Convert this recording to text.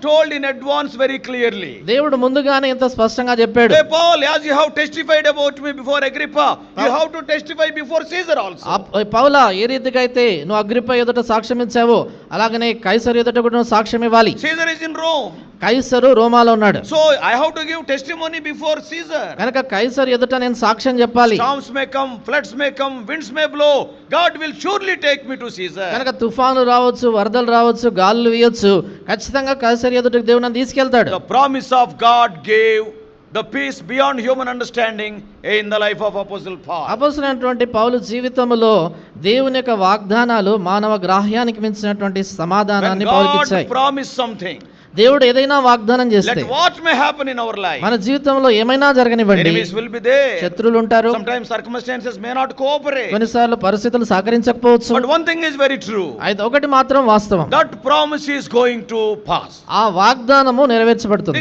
told in advance very clearly. దేవుడు ముందుగానే ఇంత స్పష్టంగా చెప్పాడు. Hey Paul, as you have testified about me before Agrippa, you have to testify before Caesar also. పౌలా, ఏ రీతిగా అయితే నువ్వు అగ్రిప్ప ఎదుట సాక్ష్యం ఇచ్చావో అలాగనే కైసరు ఎదుట కూడా నువ్వు సాక్ష్యం ఇవ్వాలి. Caesar is in Rome. కైసరు రోమాలో ఉన్నాడు. So I have to give testimony before Caesar. కనుక కైసరు ఎదుట నేను సాక్ష్యం చెప్పాలి. Storms may come, floods may come, winds may blow, God will surely take me to Caesar. కనుక తుఫాను రావచ్చు, వరదలు రావచ్చు, గాలులు వీయొచ్చు, ఖచ్చితంగా కైసరు ఎదుటకు దేవుడు నన్ను తీసుకెళ్తాడు. The promise of God gave the peace beyond human understanding in the life of Apostle Paul. అపోస్తలుడైనటువంటి పౌలు జీవితంలో దేవుని యొక్క వాగ్దానాలు మానవ గ్రాహ్యానికి మించినటువంటి సమాధానాన్ని పౌలుకి ఇచ్చాయి. God promised something. దేవుడు ఏదైనా వాగ్దానం చేస్తే, let what may happen in our life, మన జీవితంలో ఏమైనా జరగనివ్వండి, enemies will be there, శత్రువులు ఉంటారు, sometimes circumstances may not cooperate, కొన్నిసార్లు పరిస్థితులు సహకరించకపోవచ్చు. but one thing is very true, అయితే ఒకటి మాత్రం వాస్తవం, that promise is going to pass. ఆ వాగ్దానము నెరవేర్చబడుతుంది.